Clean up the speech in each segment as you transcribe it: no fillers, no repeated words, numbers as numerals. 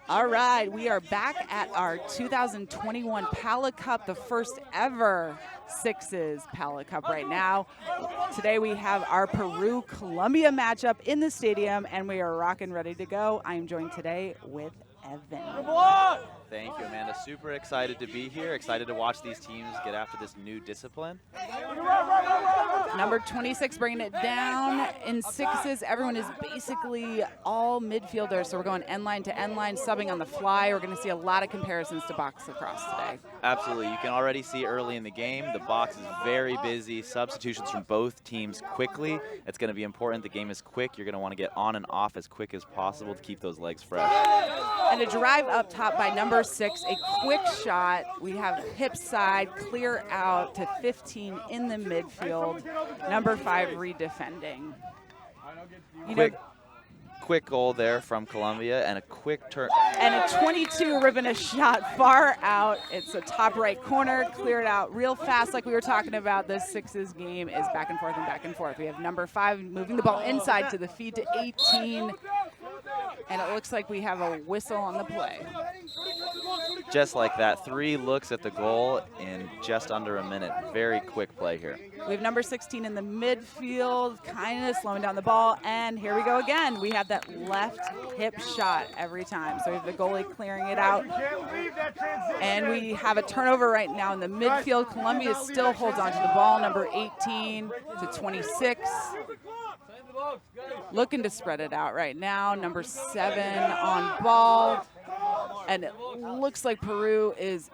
All right, we are back at our 2021 Pala Cup, the first ever Sixes Pala Cup right now. Today we have our Peru-Colombia matchup in the stadium, and we are rocking ready to go. I am joined today with Evan. Thank you, Amanda. Super excited to be here. Excited to watch these teams get after this new discipline. Number 26 bringing it down in sixes. Everyone is basically all midfielders, so we're going end line to end line, subbing on the fly. We're going to see a lot of comparisons to box lacrosse today. Absolutely. You can already see early in the game, the box is very busy. Substitutions from both teams quickly. It's going to be important. The game is quick. You're going to want to get on and off as quick as possible to keep those legs fresh. And a drive up top by number 6, a quick shot. We have hip side, clear out to 15 in the midfield. Number 5 redefending. Quick goal there from Colombia and a quick turn. And a 22 ribbon a shot far out. It's a top right corner, cleared out real fast like we were talking about. This sixes game is back and forth and back and forth. We have number 5 moving the ball inside to the feed to 18. And it looks like we have a whistle on the play. Just like that, 3 looks at the goal in just under a minute. Very quick play here. We have number 16 in the midfield, kind of slowing down the ball. And here we go again. We have that left hip shot every time. So we have the goalie clearing it out. And we have a turnover right now in the midfield. Colombia still holds on to the ball, number 18 to 26. Looking to spread it out right now. Number 7 on ball. And it looks like Peru is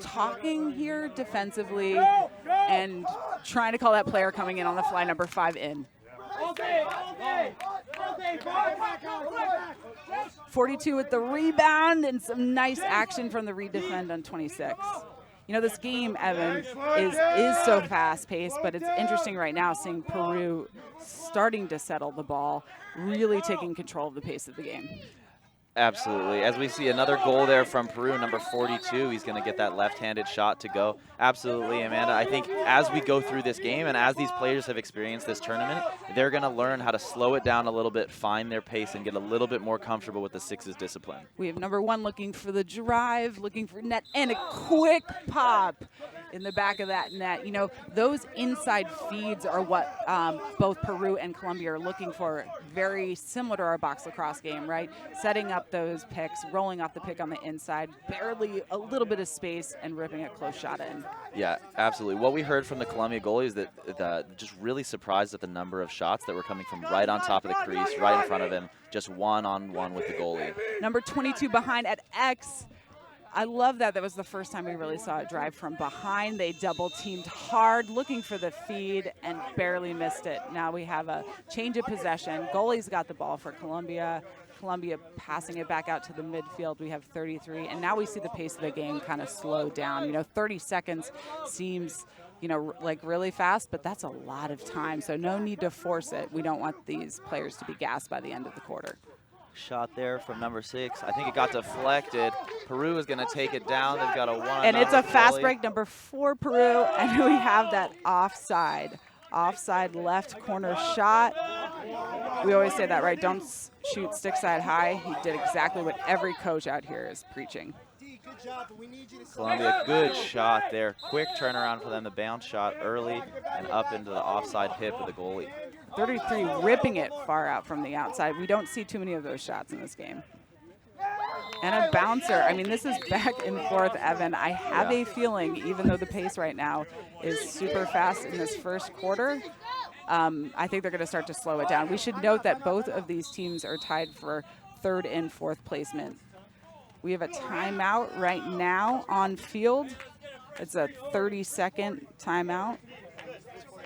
talking here defensively and trying to call that player coming in on the fly, number 5 in. 42 with the rebound and some nice action from the redefend on 26. You know, this game, Evan, is so fast-paced, but it's interesting right now seeing Peru starting to settle the ball, really taking control of the pace of the game. Absolutely. As we see another goal there from Peru, number 42, he's going to get that left-handed shot to go. Absolutely, Amanda. I think as we go through this game and as these players have experienced this tournament, they're going to learn how to slow it down a little bit, find their pace, and get a little bit more comfortable with the sixes discipline. We have number 1 looking for the drive, looking for net, and a quick pop in the back of that net. You know, those inside feeds are what both Peru and Colombia are looking for. Very similar to our box lacrosse game, right? Setting up those picks, rolling off the pick on the inside, barely a little bit of space, and ripping a close shot in. Yeah, absolutely. What we heard from the Colombia goalie is that just really surprised at the number of shots that were coming from right on top of the crease, right in front of him, just one-on-one with the goalie. Number 22 behind at X. I love that. That was the first time we really saw it drive from behind. They double teamed hard, looking for the feed, and barely missed it. Now we have a change of possession. Goalie's got the ball for Colombia. Colombia passing it back out to the midfield. We have 33, and now we see the pace of the game kind of slow down. You know, 30 seconds seems, you know, like really fast, but that's a lot of time, so no need to force it. We don't want these players to be gassed by the end of the quarter. Shot there from number 6. I think it got deflected. Peru is going to take it down. They've got a one. And it's a fast break, number 4 Peru, and we have that offside. Offside left corner shot. We always say that, right? Don't shoot stick side high. He did exactly what every coach out here is preaching. Colombia, good shot there. Quick turnaround for them. The bounce shot early and up into the offside hip of the goalie. 33 ripping it far out from the outside. We don't see too many of those shots in this game. And a bouncer. I mean, this is back and forth, Evan. I have a feeling, even though the pace right now is super fast in this first quarter, I think they're going to start to slow it down. We should note that both of these teams are tied for 3rd and 4th placement. We have a timeout right now on field. It's a 30-second timeout.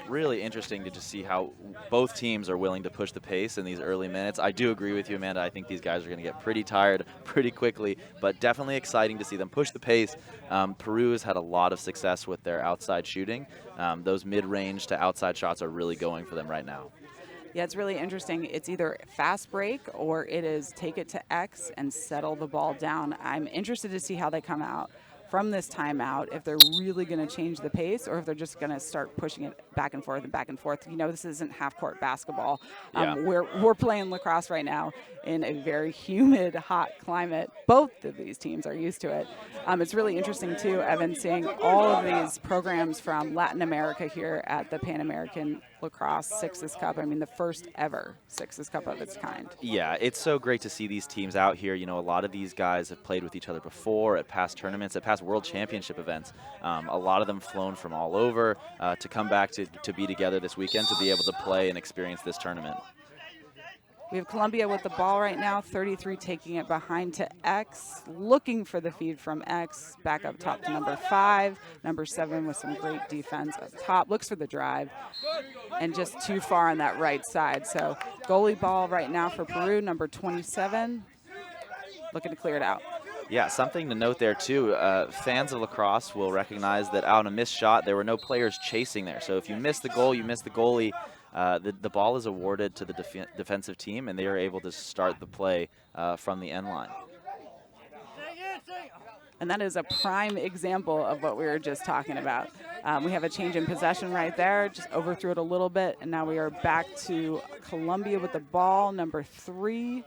Really interesting to just see how both teams are willing to push the pace in these early minutes. I do agree with you, Amanda. I think these guys are going to get pretty tired pretty quickly, but definitely exciting to see them push the pace. Peru has had a lot of success with their outside shooting. Those mid-range to outside shots are really going for them right now. Yeah, it's really interesting. It's either fast break or it is take it to X and settle the ball down. I'm interested to see how they come out from this timeout if they're really going to change the pace or if they're just going to start pushing it back and forth and back and forth. You know, this isn't half-court basketball. We're playing lacrosse right now in a very humid, hot climate. Both of these teams are used to it. It's really interesting, too, Evan, seeing all of these programs from Latin America here at the Pan American Lacrosse Sixes Cup. I mean, the first ever Sixes Cup of its kind. Yeah, it's so great to see these teams out here. You know, a lot of these guys have played with each other before at past tournaments, at past World Championship events. A lot of them flown from all over to come back to be together this weekend to be able to play and experience this tournament. We have Colombia with the ball right now, 33 taking it behind to X, looking for the feed from X, back up top to number 5. Number 7 with some great defense up top, looks for the drive, and just too far on that right side. So goalie ball right now for Peru, number 27, looking to clear it out. Yeah, something to note there, too. Fans of lacrosse will recognize that on a missed shot, there were no players chasing there. So if you miss the goal, you miss the goalie. The ball is awarded to the defensive team, and they are able to start the play from the end line. And that is a prime example of what we were just talking about. We have a change in possession right there, just overthrew it a little bit, and now we are back to Colombia with the ball, number 3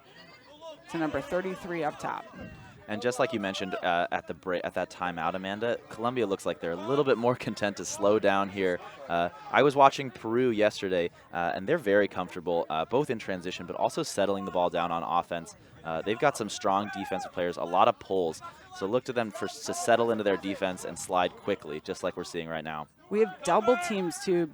to number 33 up top. And just like you mentioned at that timeout, Amanda, Colombia looks like they're a little bit more content to slow down here. I was watching Peru yesterday, and they're very comfortable, both in transition, but also settling the ball down on offense. They've got some strong defensive players, a lot of pulls. So look to them to settle into their defense and slide quickly, just like we're seeing right now. We have double teams, too,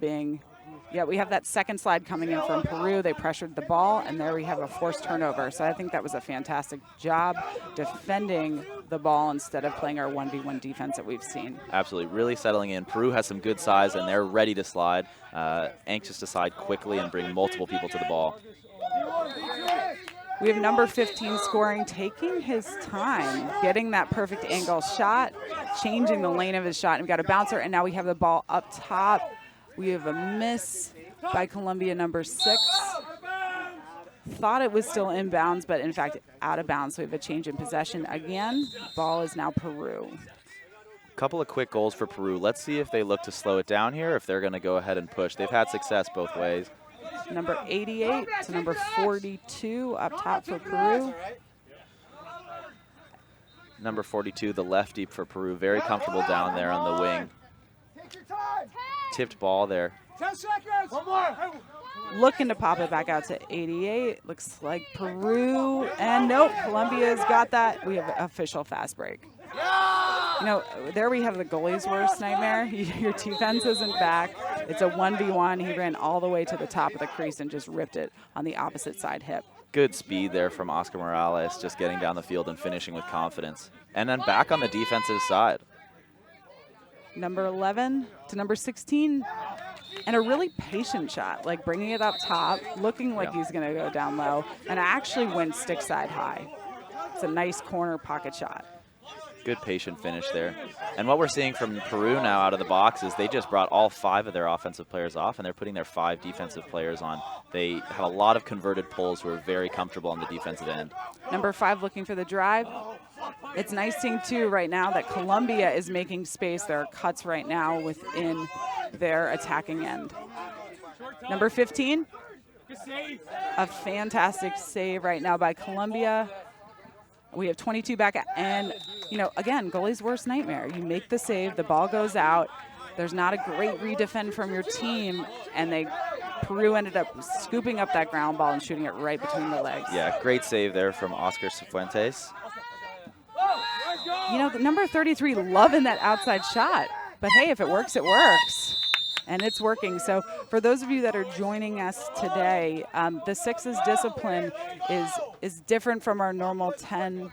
we have that second slide coming in from Peru. They pressured the ball, and there we have a forced turnover. So I think that was a fantastic job defending the ball instead of playing our 1v1 defense that we've seen. Absolutely, really settling in. Peru has some good size, and they're ready to slide, anxious to slide quickly and bring multiple people to the ball. We have number 15 scoring, taking his time, getting that perfect angle shot, changing the lane of his shot. And we've got a bouncer, and now we have the ball up top. We have a miss by Colombia, number 6. Thought it was still inbounds, but in fact out of bounds. So we have a change in possession again. Ball is now Peru. A couple of quick goals for Peru. Let's see if they look to slow it down here, if they're going to go ahead and push. They've had success both ways. Number 88 to number 42 up top for Peru. Number 42, the lefty for Peru, very comfortable down there on the wing. Tipped ball there. 10 seconds. One more. Looking to pop it back out to 88. Looks like Peru. And nope, Colombia's got that. We have an official fast break. You know, there we have the goalie's worst nightmare. Your defense isn't back. It's a 1v1. He ran all the way to the top of the crease and just ripped it on the opposite side hip. Good speed there from Oscar Morales, just getting down the field and finishing with confidence. And then back on the defensive side. Number 11 to number 16. And a really patient shot, like bringing it up top, looking like he's going to go down low, and actually went stick side high. It's a nice corner pocket shot. Good patient finish there. And what we're seeing from Peru now out of the box is they just brought all 5 of their offensive players off, and they're putting their 5 defensive players on. They have a lot of converted pulls who are very comfortable on the defensive end. Number 5 looking for the drive. It's nice seeing, too, right now that Colombia is making space. There are cuts right now within their attacking end. Number 15, a fantastic save right now by Colombia. We have 22 back, and, you know, again, goalie's worst nightmare. You make the save, the ball goes out. There's not a great redefend from your team, and Peru ended up scooping up that ground ball and shooting it right between the legs. Yeah, great save there from Oscar Fuentes. You know, the number 33 loving that outside shot. But, hey, if it works, it works. And it's working. So for those of you that are joining us today, the Sixes discipline is different from our normal 10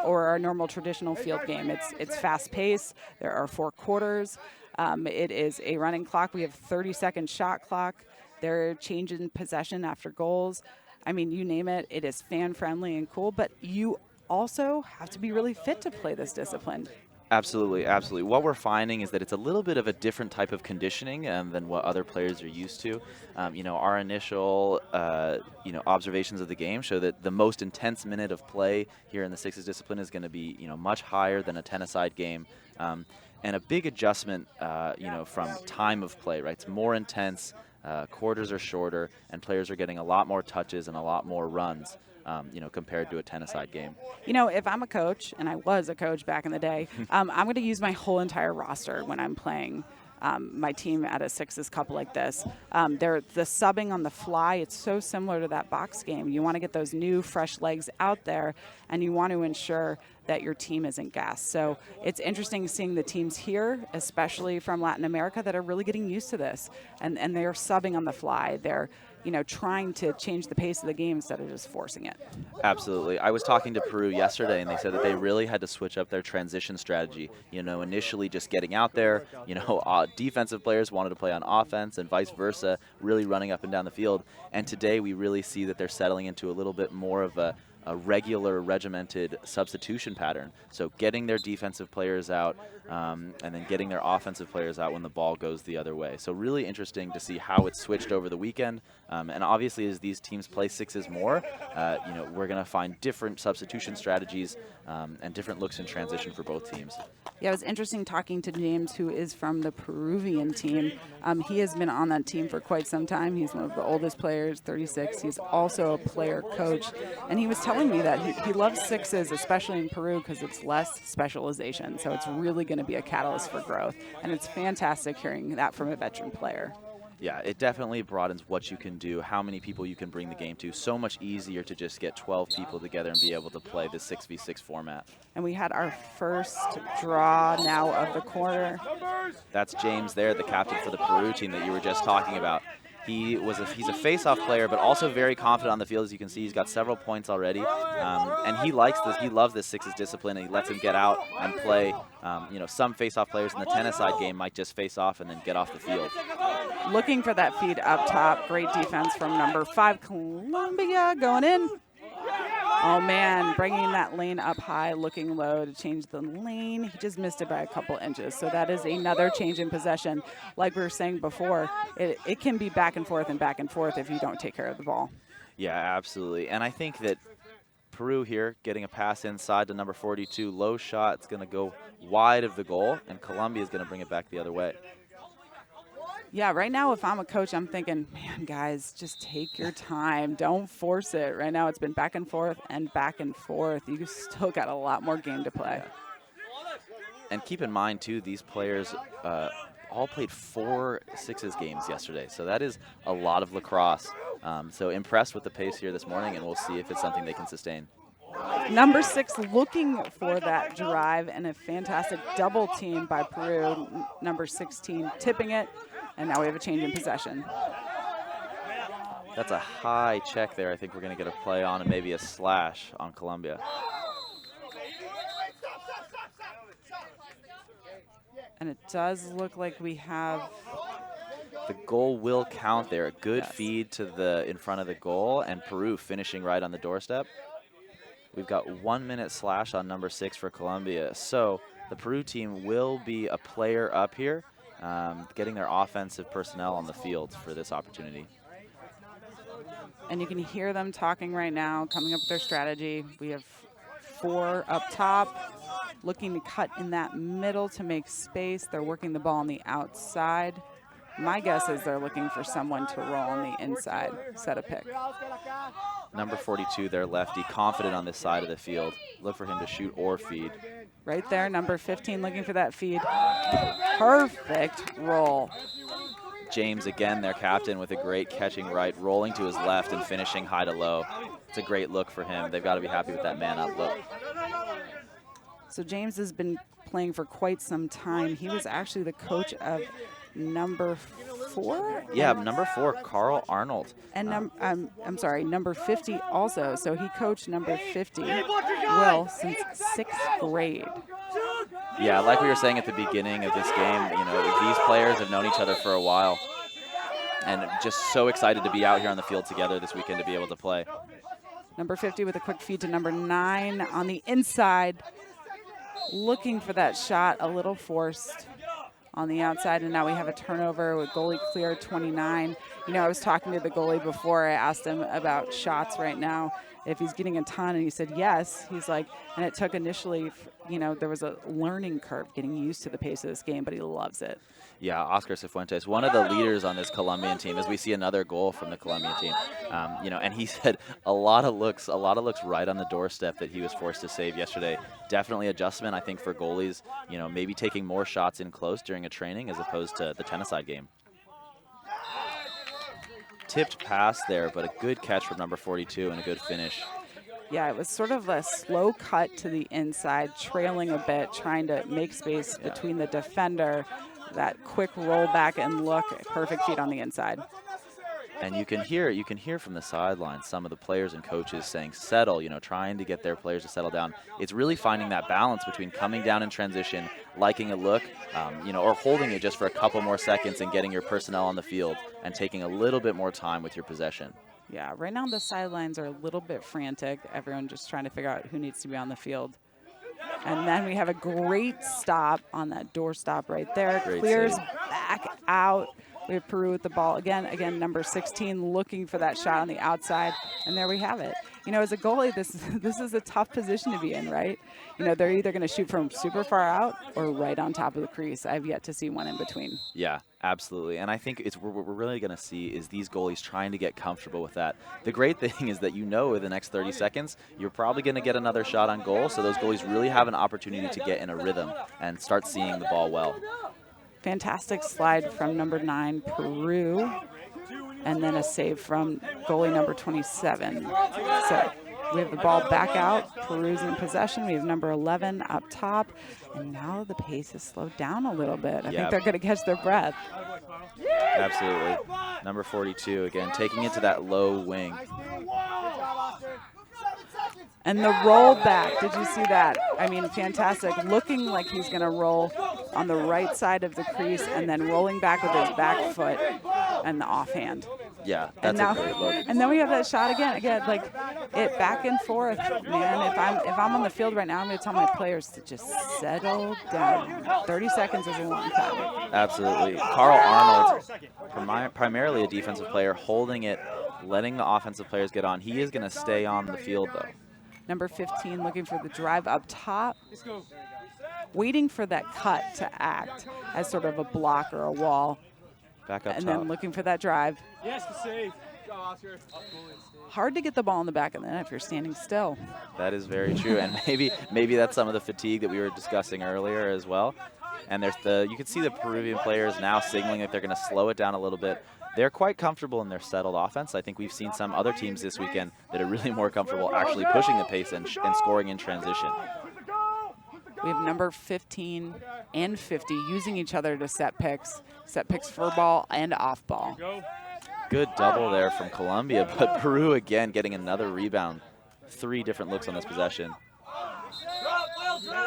or our normal traditional field game. It's fast-paced. There are 4 quarters. It is a running clock. We have 30-second shot clock. They're changing possession after goals. I mean, you name it. It is fan-friendly and cool. But you also have to be really fit to play this discipline. Absolutely, absolutely. What we're finding is that it's a little bit of a different type of conditioning than what other players are used to. Our initial, observations of the game show that the most intense minute of play here in the sixes discipline is going to be, much higher than a 10-a-side game. And a big adjustment, from time of play, right? It's more intense, quarters are shorter, and players are getting a lot more touches and a lot more runs, compared to a 10-a-side game. If I'm a coach, and I was a coach back in the day, I'm going to use my whole entire roster when I'm playing my team at a sixes cup like this. The subbing on the fly, it's so similar to that box game. You want to get those new, fresh legs out there, and you want to ensure that your team isn't gassed. So it's interesting seeing the teams here, especially from Latin America, that are really getting used to this, and they're subbing on the fly. They're trying to change the pace of the game instead of just forcing it. Absolutely. I was talking to Peru yesterday, and they said that they really had to switch up their transition strategy. Initially just getting out there, defensive players wanted to play on offense and vice versa, really running up and down the field. And today we really see that they're settling into a little bit more of a regular regimented substitution pattern. So getting their defensive players out and then getting their offensive players out when the ball goes the other way. So really interesting to see how it's switched over the weekend. And obviously as these teams play sixes more, we're going to find different substitution strategies and different looks in transition for both teams. Yeah, it was interesting talking to James, who is from the Peruvian team. He has been on that team for quite some time. He's one of the oldest players, 36. He's also a player coach. And he was telling me that he loves sixes, especially in Peru, because it's less specialization. So it's really going to be a catalyst for growth. And it's fantastic hearing that from a veteran player. Yeah, it definitely broadens what you can do, how many people you can bring the game to. So much easier to just get 12 people together and be able to play the 6v6 format. And we had our first draw now of the quarter. That's James there, the captain for the Peru team that you were just talking about. He's a face-off player, but also very confident on the field. As you can see, he's got several points already, and he likes this. He loves this sixes discipline, and he lets him get out and play. Some face-off players in the 10-a-side game might just face off and then get off the field. Looking for that feed up top. Great defense from number 5, Colombia, going in. Oh, man, bringing that lane up high, looking low to change the lane. He just missed it by a couple inches. So that is another change in possession. Like we were saying before, it can be back and forth if you don't take care of the ball. Yeah, absolutely. And I think that Peru here getting a pass inside to number 42. Low shot. It's going to go wide of the goal, and Colombia is going to bring it back the other way. Yeah, right now, if I'm a coach, I'm thinking, man, guys, just take your time. Don't force it. Right now, it's been back and forth and back and forth. You still got a lot more game to play. And keep in mind, too, these players all played 4 sixes games yesterday. So that is a lot of lacrosse. So impressed with the pace here this morning, and we'll see if it's something they can sustain. Number 6 looking for that drive, and a fantastic double team by Peru. Number 16 tipping it. And now we have a change in possession. That's a high check there. I think we're going to get a play on and maybe a slash on Colombia. And it does look like we have... The goal will count there. A good feed to the in front of the goal, and Peru finishing right on the doorstep. We've got 1 minute slash on number 6 for Colombia. So the Peru team will be a player up here. Getting their offensive personnel on the field for this opportunity. And you can hear them talking right now, coming up with their strategy. We have 4 up top, looking to cut in that middle to make space. They're working the ball on the outside. My guess is they're looking for someone to roll on the inside, set a pick. Number 42, their lefty, confident on this side of the field. Look for him to shoot or feed. Right there, number 15 looking for that feed. Perfect roll. James, again, their captain, with a great catching right, rolling to his left and finishing high to low. It's a great look for him. They've got to be happy with that man-up look. So James has been playing for quite some time. He was actually the coach of number 4? Yeah, number 4, Carl Arnold. And I'm sorry, number 50 also. So he coached number 50, Will, since 6th grade. Yeah, like we were saying at the beginning of this game, these players have known each other for a while. And just so excited to be out here on the field together this weekend to be able to play. Number 50 with a quick feed to number 9 on the inside. looking for that shot, a little forced on the outside, and now we have a turnover with goalie clear 29. You know, I was talking to the goalie before. I asked him about shots right now, if he's getting a ton, and he said yes. He's like, and it took initially, you know, there was a learning curve getting used to the pace of this game, but he loves it. Yeah, Oscar Fuentes, one of the leaders on this Colombian team, as we see another goal from the Colombian team. You know, and he said a lot of looks right on the doorstep that he was forced to save yesterday. Definitely adjustment, I think, for goalies. You know, maybe taking more shots in close during a training as opposed to the tennis-side game. Tipped pass there, but a good catch from number 42 and a good finish. Yeah, it was sort of a slow cut to the inside, trailing a bit, trying to make space between the defender. That quick roll back and look, perfect feet on the inside. And you can hear from the sideline some of the players and coaches saying settle, you know, trying to get their players to settle down. It's really finding that balance between coming down in transition, liking a look, you know, or holding it just for a couple more seconds and getting your personnel on the field and taking a little bit more time with your possession. Yeah, right now the sidelines are a little bit frantic. Everyone just trying to figure out who needs to be on the field. And then we have a great stop on that doorstop right there. Great Clears save. back out. We have Peru with the ball again. Again, number 16 looking for that shot on the outside. And there we have it. You know, as a goalie, this is a tough position to be in, right? You know, they're either going to shoot from super far out or right on top of the crease. I've yet to see one in between. Yeah, absolutely. And I think what we're really going to see is these goalies trying to get comfortable with that. The great thing is that you know in the next 30 seconds, you're probably going to get another shot on goal. So those goalies really have an opportunity to get in a rhythm and start seeing the ball well. Fantastic slide from number 9, Peru. And then a save from goalie number 27. So we have the ball back out. Peru's in possession. We have number 11 up top. And now the pace has slowed down a little bit. I think they're going to catch their breath. Absolutely. Number 42, again, taking it to that low wing. And the roll back, did you see that? I mean, fantastic. Looking like he's going to roll on the right side of the crease and then rolling back with his back foot and the offhand. Yeah, that's a great look. And then we have that shot again, like it back and forth, man. If I'm on the field right now, I'm going to tell my players to just settle down. 30 seconds is a long time. Absolutely. Carl Arnold, primarily a defensive player, holding it, letting the offensive players get on. He is going to stay on the field, though. Number 15 looking for the drive up top, waiting for that cut to act as sort of a block or a wall. Back up and top. Then looking for that drive. Yes, the save. Hard to get the ball in the back of the net if you're standing still. That is very true, and maybe that's some of the fatigue that we were discussing earlier as well. And you can see the Peruvian players now signaling that they're going to slow it down a little bit. They're quite comfortable in their settled offense. I think we've seen some other teams this weekend that are really more comfortable actually pushing the pace and scoring in transition. We have number 15 and 50 using each other to set picks for ball and off ball. Good double there from Colombia, but Peru again getting another rebound. 3 different looks on this possession.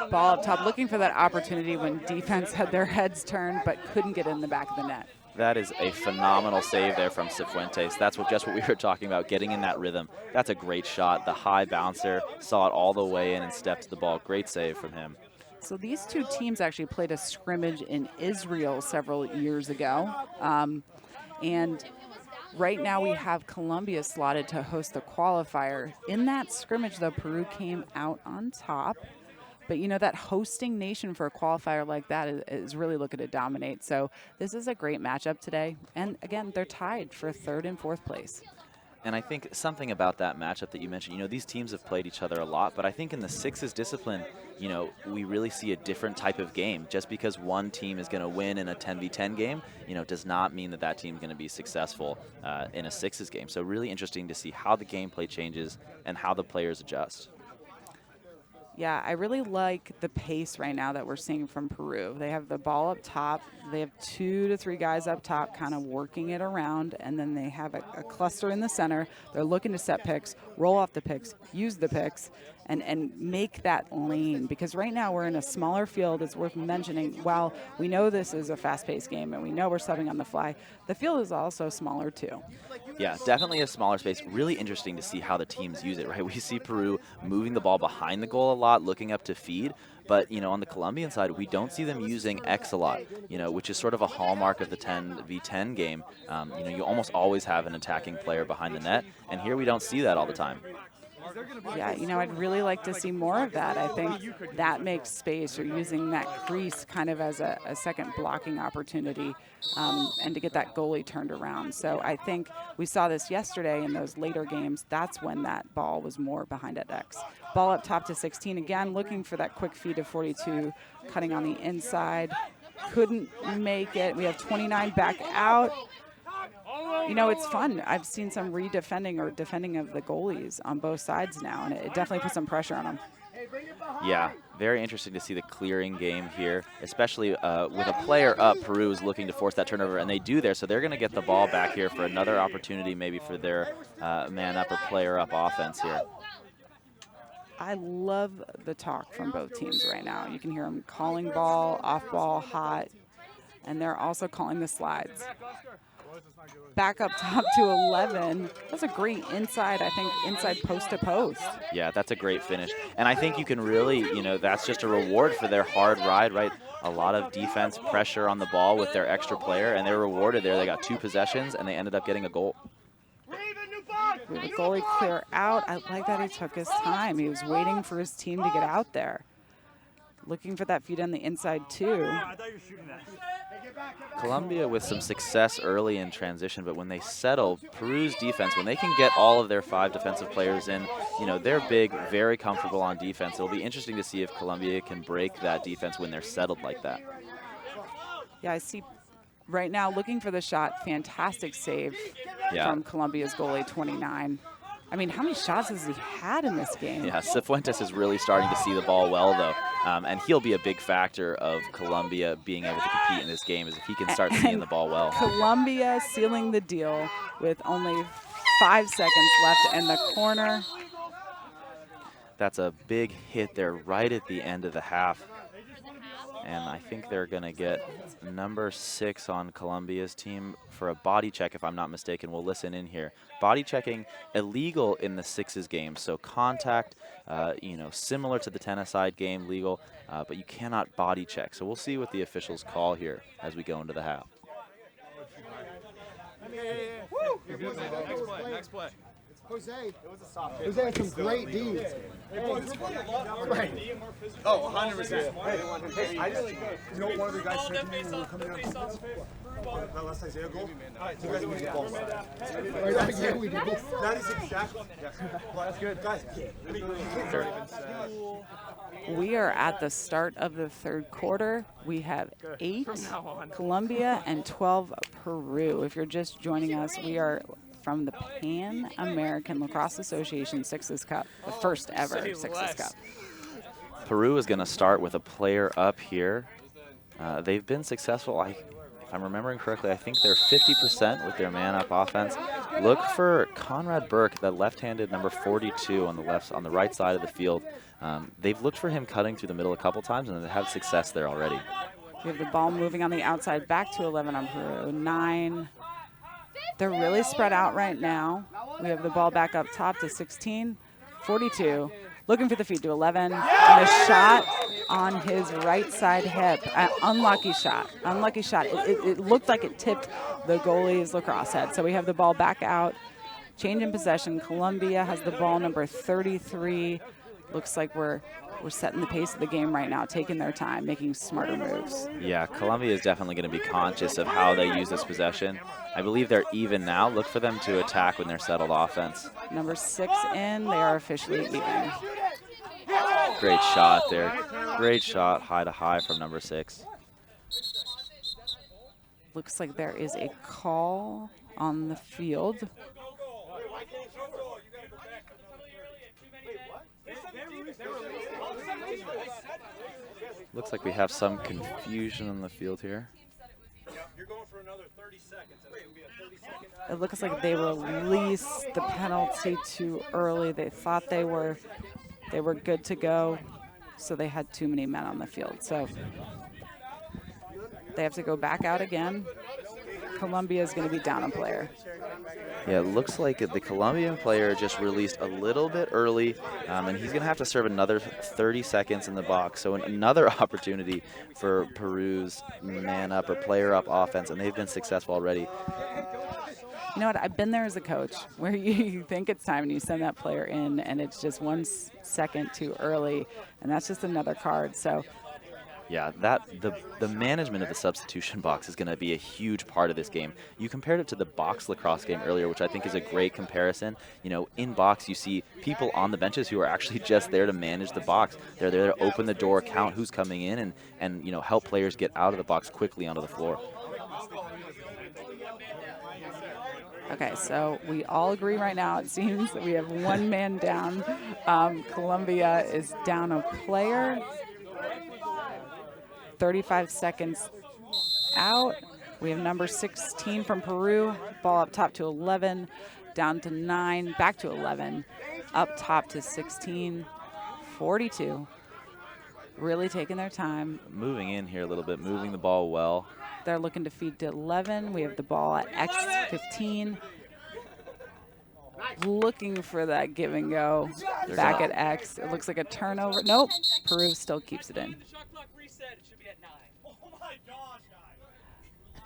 Ball up top, looking for that opportunity when defense had their heads turned but couldn't get in the back of the net. That is a phenomenal save there from Fuentes. That's just what we were talking about, getting in that rhythm. That's a great shot. The high bouncer saw it all the way in and stepped to the ball. Great save from him. So these two teams actually played a scrimmage in Israel several years ago. And right now we have Colombia slotted to host the qualifier. In that scrimmage, though, Peru came out on top. But, you know, that hosting nation for a qualifier like that is really looking to dominate. So this is a great matchup today. And, again, they're tied for 3rd and 4th place. And I think something about that matchup that you mentioned, you know, these teams have played each other a lot, but I think in the sixes discipline, you know, we really see a different type of game. Just because one team is going to win in a 10v10 game, you know, does not mean that that team is going to be successful in a sixes game. So really interesting to see how the gameplay changes and how the players adjust. Yeah, I really like the pace right now that we're seeing from Peru. They have the ball up top. They have 2 to 3 guys up top kind of working it around, and then they have a cluster in the center. They're looking to set picks, roll off the picks, use the picks, and make that lane, because right now we're in a smaller field. It's worth mentioning, while we know this is a fast-paced game and we know we're subbing on the fly, the field is also smaller too. Yeah, definitely a smaller space. Really interesting to see how the teams use it, right? We see Peru moving the ball behind the goal a lot, looking up to feed. But, on the Colombian side, we don't see them using X a lot, which is sort of a hallmark of the 10v10 game. You almost always have an attacking player behind the net, and here we don't see that all the time. Yeah, I'd really like to see more of that. I think that makes space. You're using that crease kind of as a second blocking opportunity, and to get that goalie turned around. So I think we saw this yesterday in those later games. That's when that ball was more behind at X. Ball up top to 16. Again, looking for that quick feed to 42, cutting on the inside. Couldn't make it. We have 29 back out. It's fun. I've seen some redefending or defending of the goalies on both sides now, and it definitely puts some pressure on them. Yeah, very interesting to see the clearing game here, especially with a player up. Peru is looking to force that turnover, and they do there, so they're going to get the ball back here for another opportunity, maybe for their man up or player up offense here. I love the talk from both teams right now. You can hear them calling ball, off ball, hot, and they're also calling the slides. Back up top to 11. That's a great inside, I think, inside post to post. Yeah, that's a great finish. And I think you can really, that's just a reward for their hard ride, right? A lot of defense pressure on the ball with their extra player, and they're rewarded there. They got 2 possessions, and they ended up getting a goal. We have a goalie clear out. I like that he took his time. He was waiting for his team to get out there. Looking for that feed on the inside, too. Colombia with some success early in transition, but when they settle, Peru's defense, when they can get all of their 5 defensive players in, they're big, very comfortable on defense. It'll be interesting to see if Colombia can break that defense when they're settled like that. Yeah, I see right now looking for the shot. Fantastic save from Colombia's goalie, 29. I mean, how many shots has he had in this game? Yeah, Fuentes is really starting to see the ball well, though. And he'll be a big factor of Colombia being able to compete in this game, is if he can start seeing the ball well. Colombia sealing the deal with only 5 seconds left in the corner. That's a big hit there right at the end of the half. And I think they're going to get number 6 on Colombia's team for a body check, if I'm not mistaken. We'll listen in here. Body checking illegal in the 6s game. So contact, similar to the 10-a-side game, legal, but you cannot body check. So we'll see what the officials call here as we go into the half. Next play. Jose had some great D's. Oh, 100%. Hey, I just, one of the guys said to me when we were coming out, last Isaiah goal, you guys need the ball. Yeah, we did. That is exactly. That's good. Guys, we are at the start of the 3rd quarter. We have 8 Colombia and 12 Peru. If you're just joining us, we are from the Pan American Lacrosse Association Sixes Cup, the first ever Sixes Cup. Peru is going to start with a player up here. They've been successful. If I'm remembering correctly, I think they're 50% with their man-up offense. Look for Conrad Burke, that left-handed number 42 on the right side of the field. They've looked for him cutting through the middle a couple times, and they've had success there already. We have the ball moving on the outside, back to 11 on Peru, 9. They're really spread out right now. We have the ball back up top to 16, 42. Looking for the feed to 11. And the shot on his right side hip. Unlucky shot. Unlucky shot. It looked like it tipped the goalie's lacrosse head. So we have the ball back out. Change in possession. Colombia has the ball, number 33. Looks like we're setting the pace of the game right now, taking their time, making smarter moves. Yeah, Colombia is definitely going to be conscious of how they use this possession. I believe they're even now. Look for them to attack when they're settled offense. Number 6 in, they are officially even. Great shot there. Great shot, high to high from number 6. Looks like there is a call on the field. Looks like we have some confusion on the field here. You're going for another 30 seconds. It looks like they released the penalty too early. They thought they were They were good to go, so they had too many men on the field. So they have to go back out again. Colombia is going to be down a player. Yeah, it looks like the Colombian player just released a little bit early, and he's going to have to serve another 30 seconds in the box. So another opportunity for Peru's man-up or player-up offense, and they've been successful already. You know what? I've been there as a coach where you think it's time and you send that player in, and it's just 1 second too early, and that's just another card. So. Yeah, the management of the substitution box is going to be a huge part of this game. You compared it to the box lacrosse game earlier, which I think is a great comparison. You know, in box, you see people on the benches who are actually just there to manage the box. They're there to open the door, count who's coming in, and you know, help players get out of the box quickly onto the floor. Okay, so we all agree right now, it seems that we have 1 man down. Colombia is down a player. 35 seconds out. We have number 16 from Peru. Ball up top to 11, down to 9, back to 11, up top to 16, 42. Really taking their time. Moving in here a little bit, moving the ball well. They're looking to feed to 11. We have the ball at X15. Looking for that give and go back at X. It looks like a turnover. Nope, Peru still keeps it in.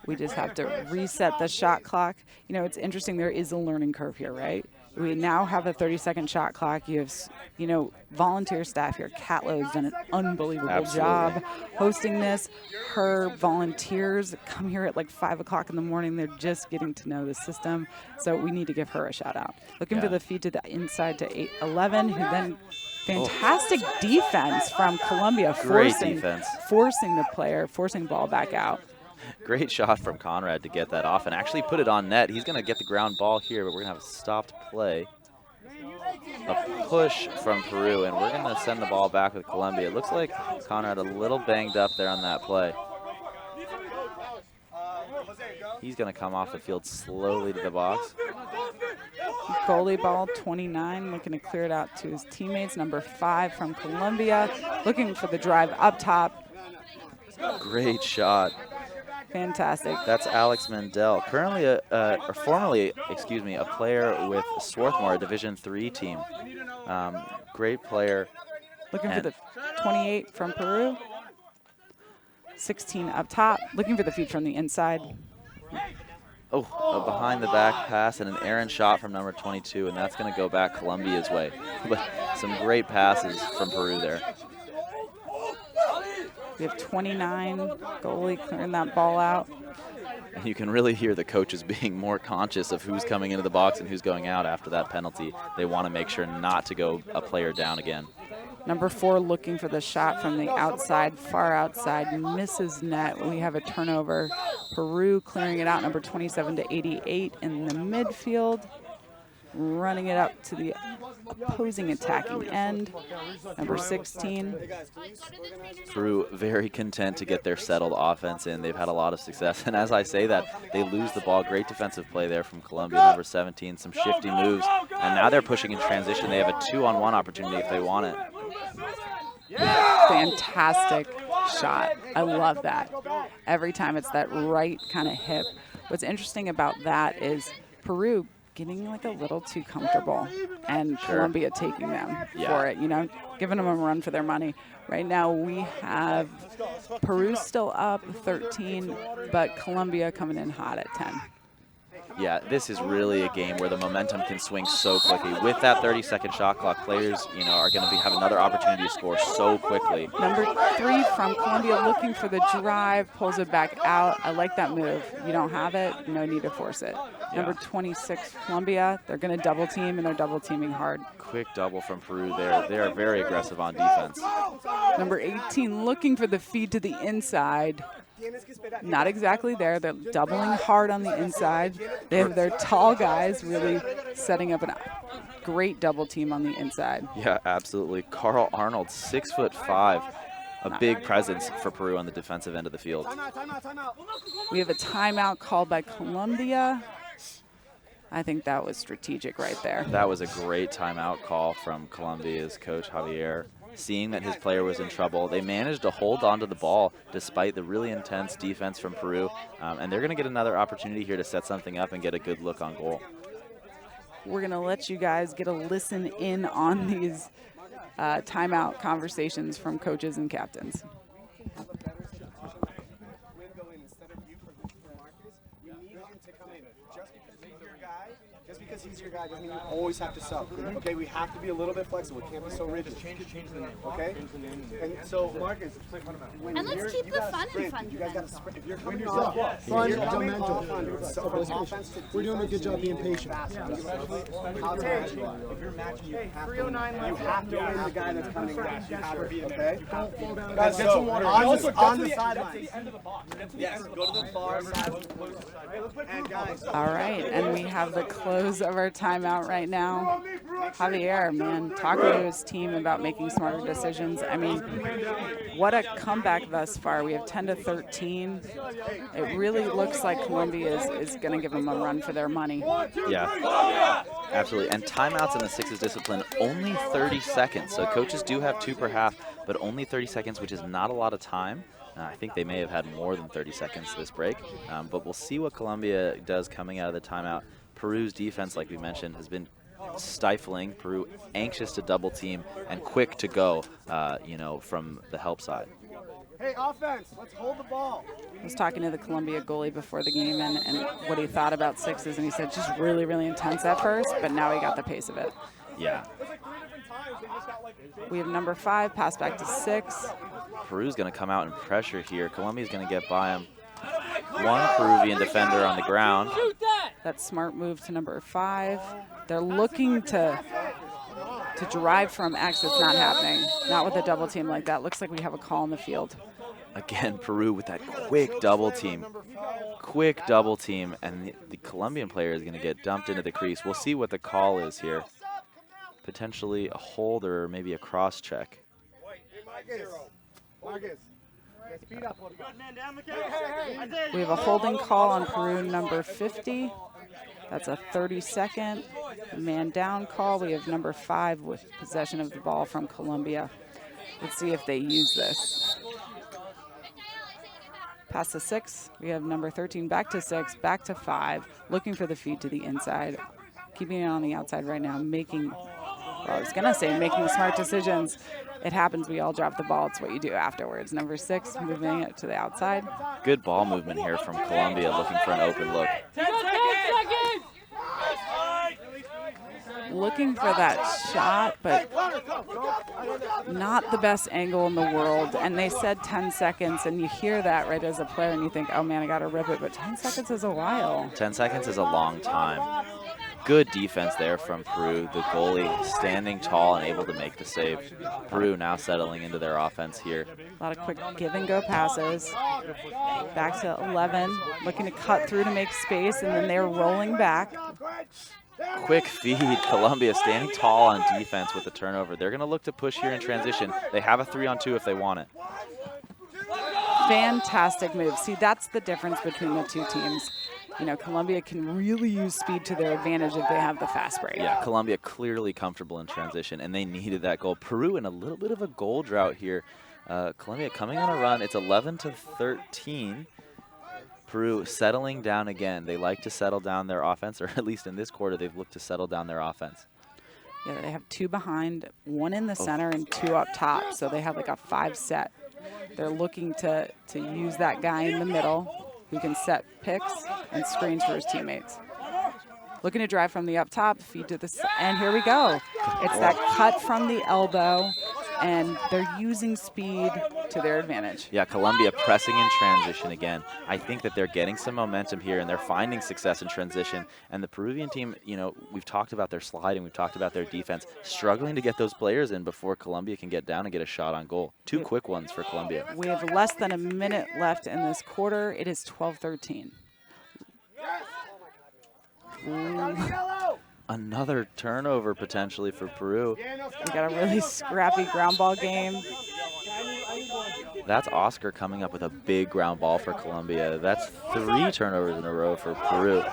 We just have to reset the shot clock. You know, it's interesting. There is a learning curve here, right? We now have a 30-second shot clock. You have, you know, volunteer staff here. Catlo's done an unbelievable job hosting this. Her volunteers come here at like 5 o'clock in the morning. They're just getting to know the system. So we need to give her a shout out. Looking for the feed to the inside to 11, who then fantastic defense from Colombia. Forcing the player, forcing ball back out. Great shot from Conrad to get that off and actually put it on net. He's going to get the ground ball here, but we're going to have a stopped play. A push from Peru, and we're going to send the ball back with Colombia. It looks like Conrad a little banged up there on that play. He's going to come off the field slowly to the box. Goalie ball, 29, looking to clear it out to his teammates. Number 5 from Colombia, looking for the drive up top. Great shot. Fantastic. That's Alex Mendel, currently formerly a player with Swarthmore, a Division III team. Great player. Looking for the 28 from Peru. 16 up top, looking for the feed from the inside. Oh, a behind the back pass and an errant shot from number 22, and that's going to go back Colombia's way. But some great passes from Peru there. We have 29, goalie clearing that ball out. And you can really hear the coaches being more conscious of who's coming into the box and who's going out after that penalty. They want to make sure not to go a player down again. Number 4 looking for the shot from the outside, far outside, misses net. We have a turnover. Peru clearing it out, number 27 to 88 in the midfield. Running it up to the opposing attacking end, number 16. Peru very content to get their settled offense in. They've had a lot of success, and as I say that, they lose the ball. Great defensive play there from Colombia, number 17, some shifty moves, and now they're pushing in transition. They have a 2-on-1 opportunity if they want it. Fantastic shot. I love that. Every time it's that right kind of hip. What's interesting about that is Peru getting like a little too comfortable and Colombia taking them for it, you know, giving them a run for their money. Right now we have Peru still up 13, but Colombia coming in hot at 10. Yeah, this is really a game where the momentum can swing so quickly. With that 30-second shot clock, players, you know, are going to have another opportunity to score so quickly. Number 3 from Colombia looking for the drive, pulls it back out. I like that move. You don't have it, no need to force it. Number 26, Colombia, they're going to double team, and they're double teaming hard. Quick double from Peru there. They are very aggressive on defense. Number 18 looking for the feed to the inside. Not exactly there. They're doubling hard on the inside. They have their tall guys really setting up a great double team on the inside. Yeah, absolutely. Carl Arnold, 6'5", a big presence for Peru on the defensive end of the field. We have a timeout called by Colombia. I think that was strategic right there. That was a great timeout call from Colombia's coach, Javier. Seeing that his player was in trouble, they managed to hold on to the ball despite the really intense defense from Peru, and they're going to get another opportunity here to set something up and get a good look on goal. We're going to let you guys get a listen in on these timeout conversations from coaches and captains. Just because he's your guy doesn't mean you always have to sub. Okay, we have to be a little bit flexible. We can't be so rigid. Change the name. Okay? And so, Marcus, and let's keep the fun in fun. You guys got to sprint. If you're coming off, fundamental. We're doing a good job being patient. If you're matching, you have to win the guy that's coming back. You have to be okay. Guys, get some water. On the sideline. Yes, go to the far side. And guys. All right, and we have the close of our timeout right now. Javier, man, talking to his team about making smarter decisions. I mean, what a comeback thus far. We have 10-13. It really looks like Colombia is going to give them a run for their money. Yeah, absolutely. And timeouts in the Sixes discipline, only 30 seconds. So coaches do have 2 per half, but only 30 seconds, which is not a lot of time. I think they may have had more than 30 seconds this break, but we'll see what Colombia does coming out of the timeout. Peru's defense, like we mentioned, has been stifling. Peru anxious to double team and quick to go, from the help side. Hey, offense, let's hold the ball. I was talking to the Colombia goalie before the game and what he thought about Sixes, and he said just really, really intense at first, but now he got the pace of it. Yeah. We have number 5, pass back to 6. Peru's going to come out and pressure here. Colombia's going to get by him. One Peruvian defender on the ground. That smart move to number 5. They're looking to drive from X. It's not happening. Not with a double team like that. Looks like we have a call in the field. Again, Peru with that quick double team. Quick double team, and the Colombian player is going to get dumped into the crease. We'll see what the call is here. Potentially a hold or maybe a cross check. We have a holding call on Peru number 50. That's a 30-second man down call. We have number 5 with possession of the ball from Colombia. Let's see if they use this. Pass to 6. We have number 13 back to 6, back to 5, looking for the feed to the inside. Keeping it on the outside right now, making smart decisions. It happens, we all drop the ball. It's what you do afterwards. Number 6, moving it to the outside. Good ball movement here from Colombia, looking for an open look. 10 seconds! Looking for that shot, but not the best angle in the world. And they said 10 seconds, and you hear that right as a player, and you think, oh man, I got to rip it. But 10 seconds is a while. 10 seconds is a long time. Good defense there from Peru. The goalie standing tall and able to make the save. Peru now settling into their offense here. A lot of quick give-and-go passes. Back to 11, looking to cut through to make space, and then they're rolling back. Quick feed. Colombia standing tall on defense with the turnover. They're going to look to push here in transition. They have a 3-on-2 if they want it. Fantastic move. See, that's the difference between the two teams. You know, Colombia can really use speed to their advantage if they have the fast break. Yeah, Colombia clearly comfortable in transition, and they needed that goal. Peru in a little bit of a goal drought here. Colombia coming on a run. It's 11-13. Peru settling down again. They like to settle down their offense, or at least in this quarter, they've looked to settle down their offense. Yeah, they have 2 behind, 1 in the center, and 2 up top. So they have like a 5 set. They're looking to use that guy in the middle who can set picks and screens for his teammates. Looking to drive from the up top, feed to the and here we go. It's that cut from the elbow, and they're using speed to their advantage. Yeah, Colombia pressing in transition again. I think that they're getting some momentum here, and they're finding success in transition. And the Peruvian team, you know, we've talked about their sliding, we've talked about their defense, struggling to get those players in before Colombia can get down and get a shot on goal. 2 quick ones for Colombia. We have less than a minute left in this quarter. It is 12-13. Another turnover potentially for Peru. We got a really scrappy ground ball game. That's Oscar coming up with a big ground ball for Colombia. That's 3 turnovers in a row for Peru.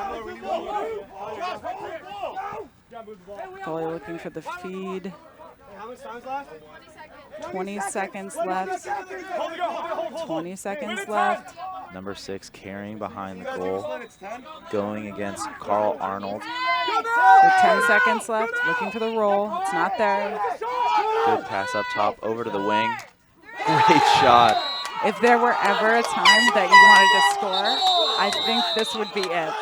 Goalie looking for the feed. How much time's left? 20 seconds left. 20 seconds left. Number 6 carrying behind the goal, going against Carl Arnold. With 10 seconds left, looking for the roll. It's not there. Good pass up top, over to the wing. Great shot. If there were ever a time that you wanted to score, I think this would be it.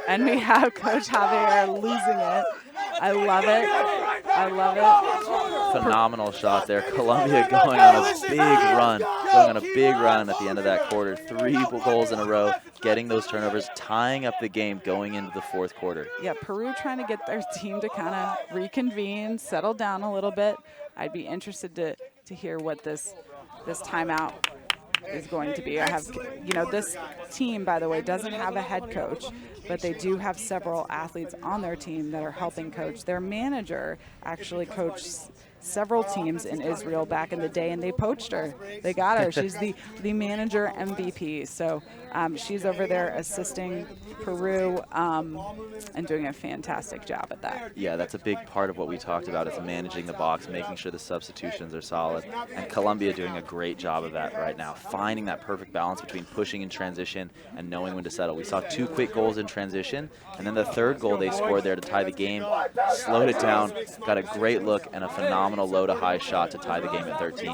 And we have Coach Javier losing it. I love it. I love it. Phenomenal shot there. Colombia going on a big run. Going on a big run at the end of that quarter. 3 goals in a row, getting those turnovers, tying up the game going into the 4th quarter. Yeah, Peru trying to get their team to kind of reconvene, settle down a little bit. I'd be interested to hear what this timeout is going to be. I have, this team, by the way, doesn't have a head coach, but they do have several athletes on their team that are helping coach. Their manager actually coached several teams in Israel back in the day, and they poached her. They got her. She's the manager MVP. So she's over there assisting Peru and doing a fantastic job at that. Yeah, that's a big part of what we talked about is managing the box, making sure the substitutions are solid. And Colombia doing a great job of that right now, finding that perfect balance between pushing in transition and knowing when to settle. We saw 2 quick goals in transition, and then the 3rd goal they scored there to tie the game, slowed it down, got a great look and a phenomenal low to high shot to tie the game at 13.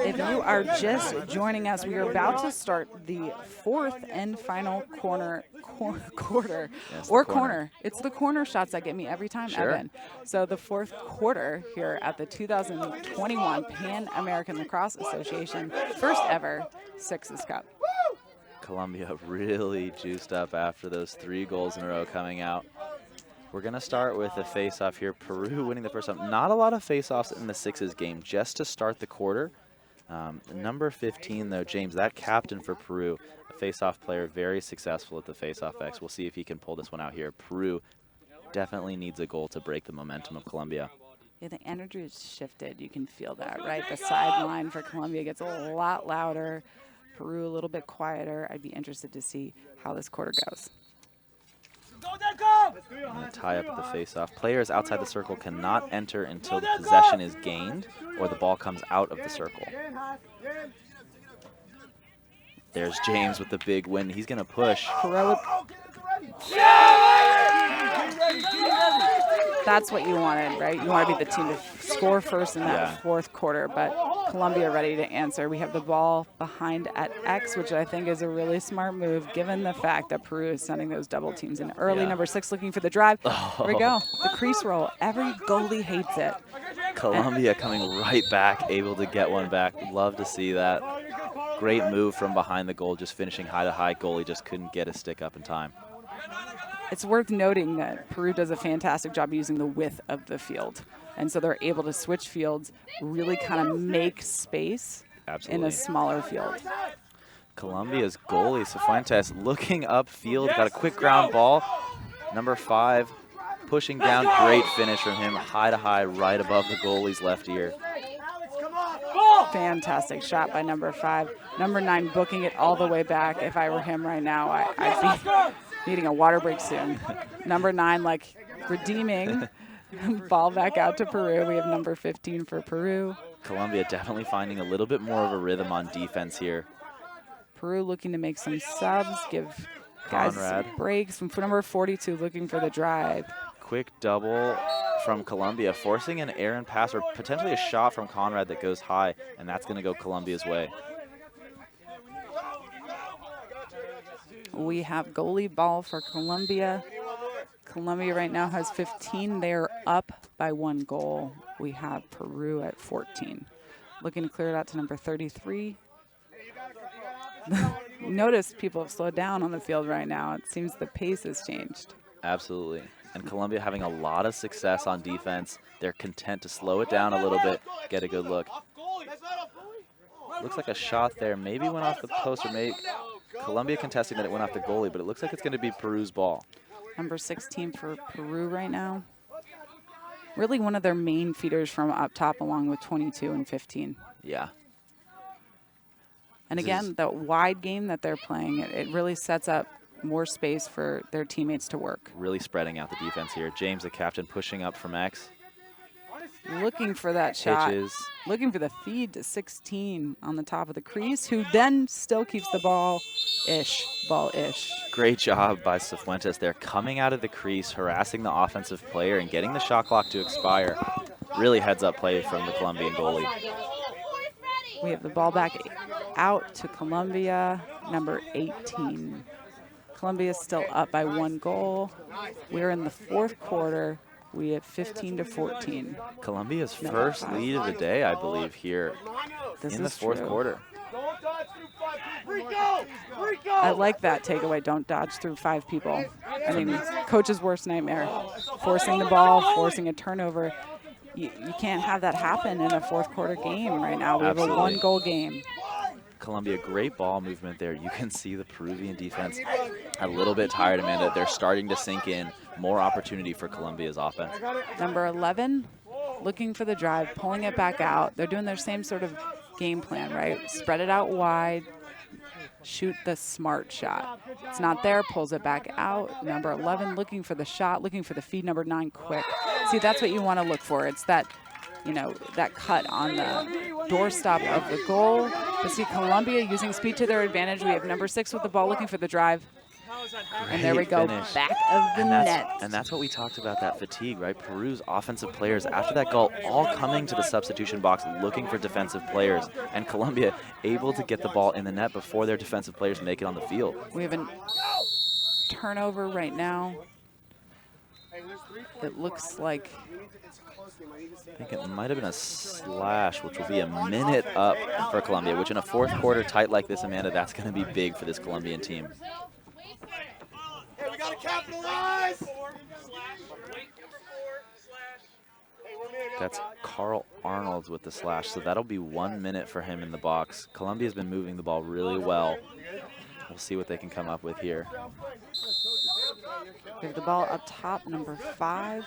If you are just joining us, we are about to start the 4th and final quarter. Yes, Corner. It's the corner shots that get me every time, Sure. Evan. So the 4th quarter here at the 2021 Pan American Lacrosse Association, first ever Sixes Cup. Colombia really juiced up after those 3 goals in a row coming out. We're going to start with a face-off here. Peru winning the first time. Not a lot of face-offs in the Sixes game just to start the quarter. Number 15, though, James, that captain for Peru, a face-off player, very successful at the face-off X. We'll see if he can pull this one out here. Peru definitely needs a goal to break the momentum of Colombia. Yeah, the energy is shifted. You can feel that, right? The sideline for Colombia gets a lot louder. Peru a little bit quieter. I'd be interested to see how this quarter goes. Tie up the face-off. Players outside the circle cannot enter until the possession is gained or the ball comes out of the circle. There's James with the big win. He's going to push. That's what you wanted, right? You want to be the team to score first in that 4th quarter, but Colombia ready to answer. We have the ball behind at X, which I think is a really smart move given the fact that Peru is sending those double teams in early. Yeah. Number 6 looking for the drive. Here we go. The crease roll. Every goalie hates it. Colombia coming right back, able to get one back. Love to see that. Great move from behind the goal, just finishing high to high. Goalie just couldn't get a stick up in time. It's worth noting that Peru does a fantastic job using the width of the field. And so they're able to switch fields, really kind of make space in a smaller field. Colombia's goalie, Fuentes, looking upfield, got a quick ground ball. Number 5, pushing down, great finish from him, high to high, right above the goalie's left ear. Fantastic shot by number 5. Number 9 booking it all the way back. If I were him right now, I'd be needing a water break soon. Number 9, like, redeeming. Ball back out to Peru. We have number 15 for Peru. Colombia definitely finding a little bit more of a rhythm on defense here. Peru looking to make some subs, give guys breaks. From number 42 looking for the drive. Quick double from Colombia, forcing an errant pass or potentially a shot from Conrad that goes high, and that's going to go Colombia's way. We have goalie ball for Colombia. Colombia right now has 15. They're up by 1 goal. We have Peru at 14. Looking to clear it out to number 33. Notice people have slowed down on the field right now. It seems the pace has changed. Absolutely. And Colombia having a lot of success on defense. They're content to slow it down a little bit, get a good look. Looks like a shot there. Maybe went off the post, or maybe Colombia contesting that it went off the goalie, but it looks like it's going to be Peru's ball. Number 16 for Peru right now. Really one of their main feeders from up top, along with 22 and 15. Yeah. And again, the wide game that they're playing, it really sets up more space for their teammates to work. Really spreading out the defense here. James, the captain, pushing up from X. Looking for that shot. Pitches. Looking for the feed to 16 on the top of the crease, who then still keeps the ball-ish. Great job by Fuentes there, coming out of the crease, harassing the offensive player and getting the shot clock to expire. Really heads-up play from the Colombian goalie. We have the ball back out to Colombia, number 18. Colombia is still up by 1 goal. We're in the 4th quarter. We have 15-14. Colombia's first lead of the day, I believe, here in the 4th quarter. I like that takeaway. Don't dodge through 5 people. I mean, coach's worst nightmare. Forcing the ball, forcing a turnover. You can't have that happen in a 4th quarter game right now. We have a 1-goal game. Colombia, great ball movement there. You can see the Peruvian defense a little bit tired, Amanda. They're starting to sink in. More opportunity for Colombia's offense. Number 11, looking for the drive, pulling it back out. They're doing their same sort of game plan, right? Spread it out wide, shoot the smart shot. It's not there, pulls it back out. Number 11, looking for the shot, looking for the feed. Number 9, quick. See, that's what you want to look for. It's that, you know, that cut on the doorstop of the goal. But see, Colombia using speed to their advantage. We have number 6 with the ball, looking for the drive. And there we go, finish. Back of the net. And that's what we talked about, that fatigue, right? Peru's offensive players, after that goal, all coming to the substitution box looking for defensive players. And Colombia able to get the ball in the net before their defensive players make it on the field. We have a turnover right now. It looks like... I think it might have been a slash, which will be a minute up for Colombia, which in a 4th quarter tight like this, Amanda, that's going to be big for this Colombian team. Hey, we gotta capitalize! That's Carl Arnold with the slash, so that'll be 1 minute for him in the box. Colombia's been moving the ball really well. We'll see what they can come up with here. We have the ball up top, number 5.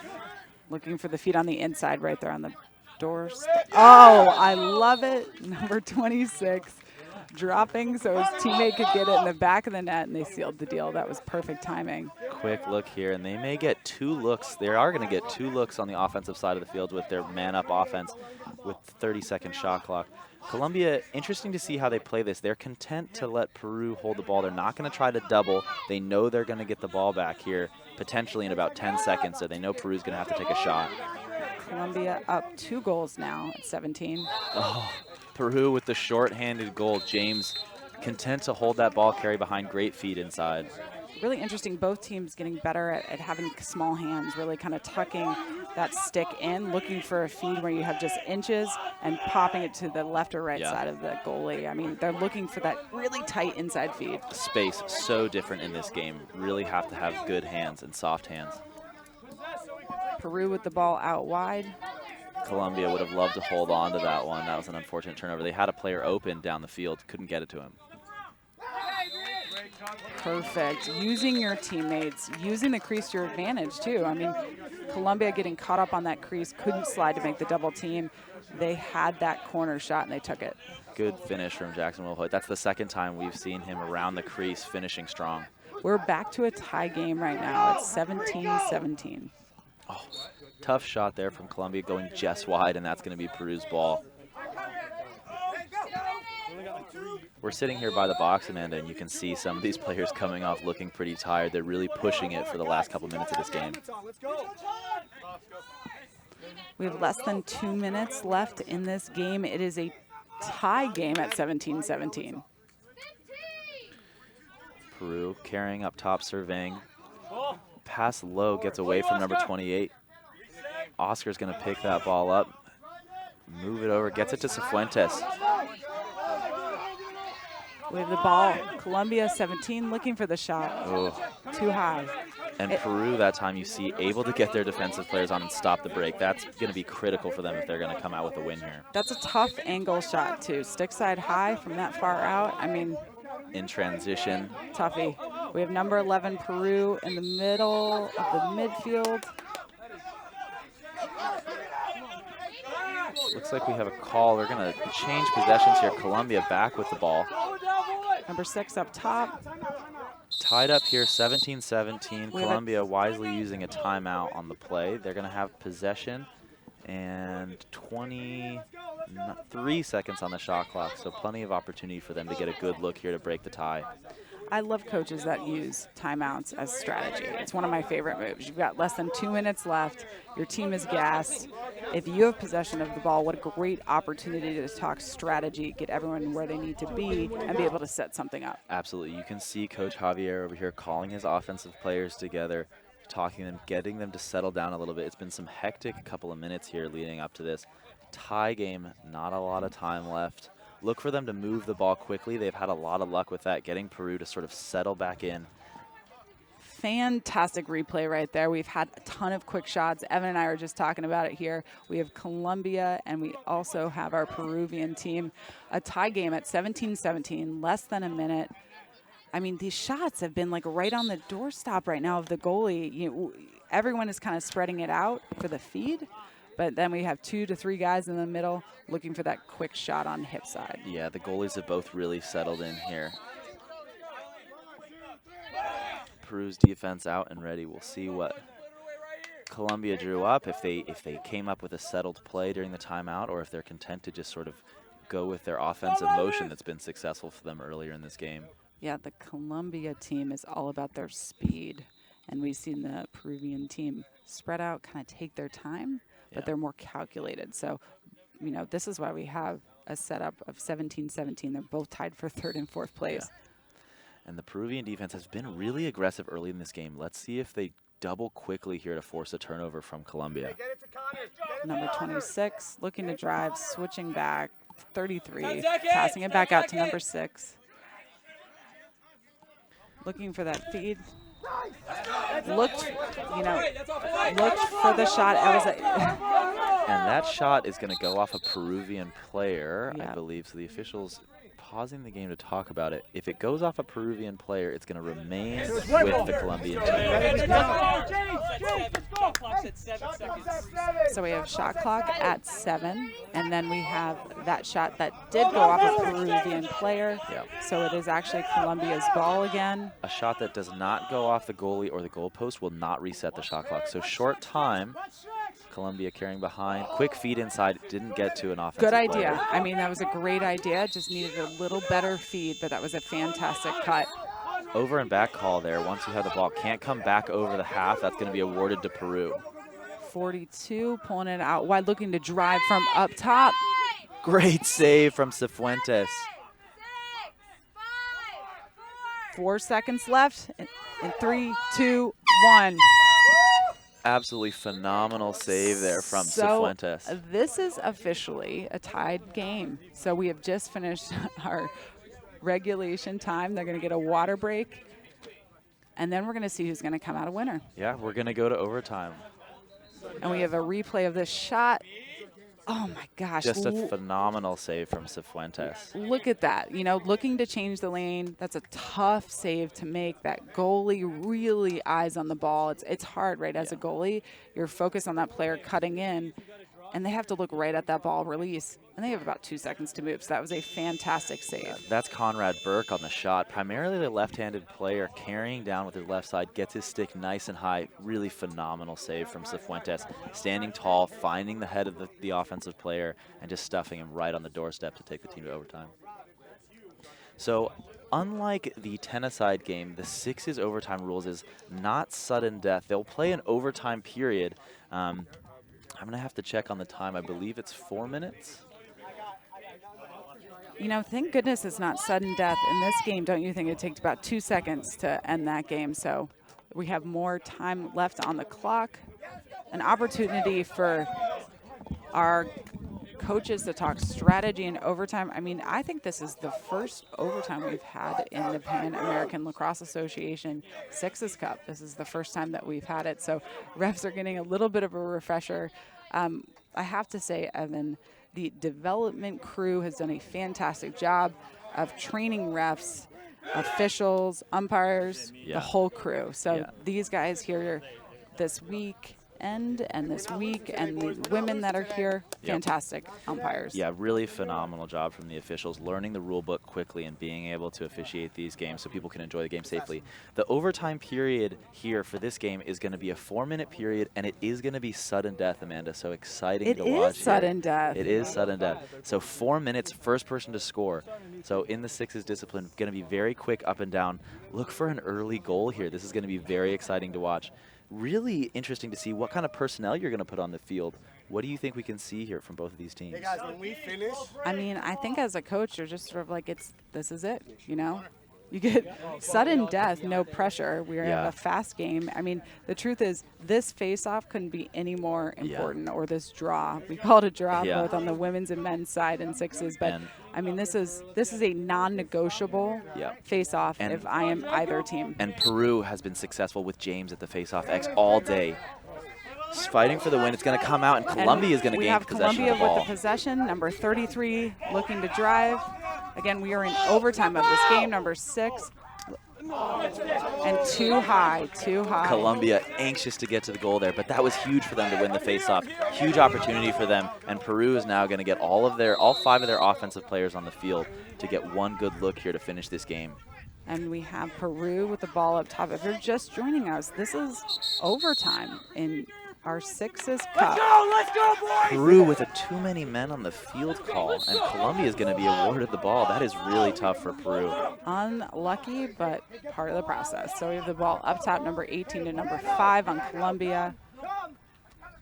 Looking for the feed on the inside right there on the doorstep. Oh, I love it. Number 26 dropping so his teammate could get it in the back of the net, and they sealed the deal. That was perfect timing. Quick look here, and they may get 2 looks. They are going to get 2 looks on the offensive side of the field with their man-up offense with 30-second shot clock. Colombia, interesting to see how they play this. They're content to let Peru hold the ball. They're not going to try to double. They know they're going to get the ball back here potentially in about 10 seconds, so they know Peru's going to have to take a shot. Colombia up 2 goals now at 17. Oh, Peru with the short-handed goal. James content to hold that ball carry behind. Great feed inside. Really interesting. Both teams getting better at having small hands, really kind of tucking that stick in, looking for a feed where you have just inches and popping it to the left or right side of the goalie. I mean, they're looking for that really tight inside feed. Space so different in this game. Really have to have good hands and soft hands. Peru with the ball out wide. Colombia would have loved to hold on to that one. That was an unfortunate turnover. They had a player open down the field, couldn't get it to him. Perfect. Using your teammates, using the crease to your advantage, too. I mean, Colombia getting caught up on that crease, couldn't slide to make the double team. They had that corner shot, and they took it. Good finish from Jackson Wilhoit. That's the 2nd time we've seen him around the crease finishing strong. We're back to a tie game right now. It's 17-17. Oh, tough shot there from Colombia going just wide, and that's going to be Peru's ball. We're sitting here by the box, Amanda, and you can see some of these players coming off looking pretty tired. They're really pushing it for the last couple minutes of this game. We have less than 2 minutes left in this game. It is a tie game at 17-17. Peru carrying up top, surveying. Pass low, gets away from number 28. Oscar's going to pick that ball up, move it over, gets it to Fuentes. We have the ball. Colombia 17 looking for the shot. Oh. Too high. And Peru that time you see able to get their defensive players on and stop the break. That's going to be critical for them if they're going to come out with a win here. That's a tough angle shot too. Stick side high from that far out. I mean, in transition. Toughie. We have number 11 Peru in the middle of the midfield. Looks like we have a call. They're going to change possessions here. Colombia back with the ball. Number 6 up top. Tied up here, 17-17. Colombia wisely using a timeout on the play. They're going to have possession and 23 seconds on the shot clock, so plenty of opportunity for them to get a good look here to break the tie. I love coaches that use timeouts as strategy. It's one of my favorite moves. You've got less than 2 minutes left. Your team is gassed. If you have possession of the ball, what a great opportunity to talk strategy, get everyone where they need to be, and be able to set something up. Absolutely. You can see Coach Javier over here calling his offensive players together, talking to them, getting them to settle down a little bit. It's been some hectic couple of minutes here leading up to this. Tie game, not a lot of time left. Look for them to move the ball quickly. They've had a lot of luck with that, getting Peru to sort of settle back in. Fantastic replay right there. We've had a ton of quick shots. Evan and I were just talking about it here. We have Colombia, and we also have our Peruvian team. A tie game at 17-17, less than a minute. I mean, these shots have been like right on the doorstop right now of the goalie. Everyone is kind of spreading it out for the feed. But then we have 2 to 3 guys in the middle looking for that quick shot on hip side. Yeah, the goalies have both really settled in here. Peru's defense out and ready. We'll see what Colombia drew up, if they came up with a settled play during the timeout, or if they're content to just sort of go with their offensive motion that's been successful for them earlier in this game. Yeah, the Colombia team is all about their speed. And we've seen the Peruvian team spread out, kind of take their time, but they're more calculated. So, this is why we have a setup of 17-17. They're both tied for 3rd and 4th place. Yeah. And the Peruvian defense has been really aggressive early in this game. Let's see if they double quickly here to force a turnover from Colombia. Number 26, looking to drive, switching back, 33, passing it back out to number 6. Looking for that feed. Looked for the shot. And that shot is going to go off a Peruvian player, Yeah. I believe. So the officials pausing the game to talk about it. If it goes off a Peruvian player, it's going to remain with the Colombian team. So we have shot clock at 7, and then we have that shot that did go off a Peruvian player. Yeah. So it is actually Colombia's ball again. A shot that does not go off the goalie or the goalpost will not reset the shot clock. So short time, Colombia carrying behind. Quick feed inside, didn't get to an offensive Good idea. player. I mean, that was a great idea. Just needed a little better feed, but that was a fantastic cut. Over and back call there. Once you have the ball, can't come back over the half. That's going to be awarded to Peru. 42, pulling it out wide, looking to drive from up top. Great save from Fuentes. 4 seconds left. In 3, 2, 1. Absolutely phenomenal save there from So Fuentes. this is officially a tied game. So we have just finished our regulation time. They're going to get a water break. And then we're going to see who's going to come out a winner. Yeah, we're going to go to overtime. And we have a replay of this shot. Oh, my gosh. Just a phenomenal save from Fuentes. Look at that. Looking to change the lane. That's a tough save to make. That goalie really eyes on the ball. It's hard, right? As a goalie, you're focused on that player cutting in, and they have to look right at that ball release. And they have about 2 seconds to move. So that was a fantastic save. That's Conrad Burke on the shot. Primarily the left-handed player carrying down with his left side, gets his stick nice and high. Really phenomenal save from Fuentes. Standing tall, finding the head of the offensive player, and just stuffing him right on the doorstep to take the team to overtime. So unlike the tennis-side game, the Sixes overtime rules is not sudden death. They'll play an overtime period. I'm going to have to check on the time. I believe it's 4 minutes. Thank goodness it's not sudden death in this game. Don't you think it takes about 2 seconds to end that game? So we have more time left on the clock. An opportunity for our coaches to talk strategy in overtime. I mean, I think this is the first overtime we've had in the Pan American Lacrosse Association Sixes Cup. This is the first time that we've had it. So refs are getting a little bit of a refresher. I have to say, Evan, the development crew has done a fantastic job of training refs, officials, umpires, the whole crew. So these guys here this week end and this week, and the women that are here, fantastic umpires. Yeah, really phenomenal job from the officials, learning the rule book quickly and being able to officiate these games so people can enjoy the game safely. The overtime period here for this game is going to be a 4-minute period, and it is going to be sudden death, Amanda. So exciting to watch. It is sudden death. It is sudden death. So 4 minutes, first person to score. So in the sixes discipline, going to be very quick up and down. Look for an early goal here. This is going to be very exciting to watch. Really interesting to see what kind of personnel you're going to put on the field. What do you think we can see here from both of these teams? Hey guys, when we finish, I mean, I think as a coach, you're just sort of like, this is it, you know? You get sudden death, no pressure. We have a fast game. I mean, the truth is, this face-off couldn't be any more important, or this draw. We call it a draw both on the women's and men's side in sixes. But I mean, this is a non-negotiable face-off if I am either team. And Peru has been successful with James at the face-off X all day. Just fighting for the win. It's going to come out, and Colombia is going to gain possession of the ball. We have Colombia with the possession, number 33, looking to drive. Again, we are in overtime of this game, number 6. And too high. Colombia anxious to get to the goal there, but that was huge for them to win the face-off. Huge opportunity for them, and Peru is now going to get all 5 of their offensive players on the field to get one good look here to finish this game. And we have Peru with the ball up top. If you're just joining us, this is overtime in our sixes cup. let's go, boys! Peru with a too many men on the field call, and Colombia is going to be awarded the ball. That is really tough for Peru. Unlucky, but part of the process. So we have the ball up top, number 18 to number 5 on Colombia.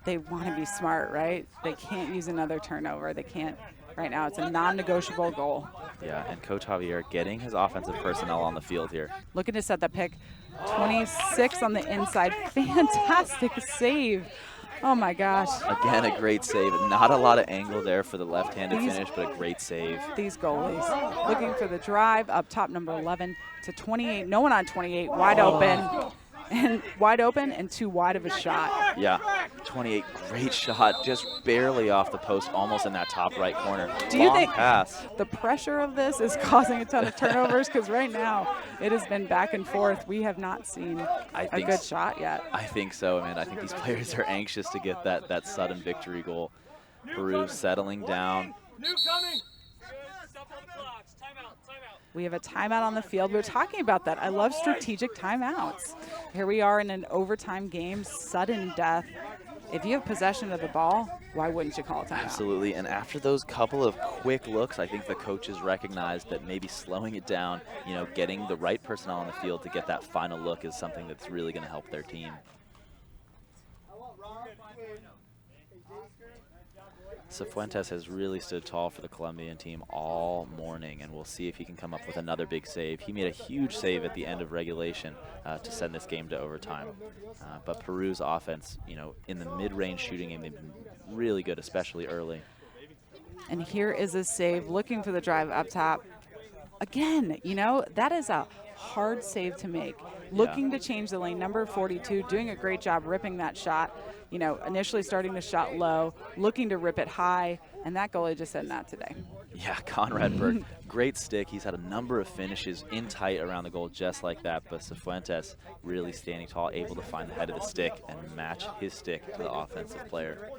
They want to be smart, right? They can't use another turnover. They can't. Right now, it's a non-negotiable goal. Yeah, and Coach Javier getting his offensive personnel on the field here. Looking to set the pick. 26 on the inside. Fantastic save. Oh, my gosh. Again, a great save. Not a lot of angle there for the left-handed finish, but a great save. These goalies looking for the drive. Up top, number 11 to 28. No one on 28. Wide open. And wide open and too wide of a shot. Yeah, 28, great shot, just barely off the post, almost in that top right corner. Do you think pass. The pressure of this is causing a ton of turnovers? Because right now it has been back and forth. We have not seen a good shot yet. I think so, man. I think these players are anxious to get that sudden victory goal. Peru settling down. New coming! We have a timeout on the field. We were talking about that. I love strategic timeouts. Here we are in an overtime game, sudden death. If you have possession of the ball, why wouldn't you call a timeout? Absolutely, and after those couple of quick looks, I think the coaches recognized that maybe slowing it down, getting the right personnel on the field to get that final look is something that's really going to help their team. So Fuentes has really stood tall for the Colombian team all morning, and we'll see if he can come up with another big save. He made a huge save at the end of regulation to send this game to overtime. But Peru's offense, in the mid-range shooting game, they've been really good, especially early. And here is a save, looking for the drive up top. Again, that is a hard save to make. Looking to change the lane, number 42, doing a great job ripping that shot. Initially starting the shot low, looking to rip it high, and that goalie just said not today. Yeah, Conrad Berg, great stick. He's had a number of finishes in tight around the goal just like that, but Fuentes really standing tall, able to find the head of the stick and match his stick to the offensive player.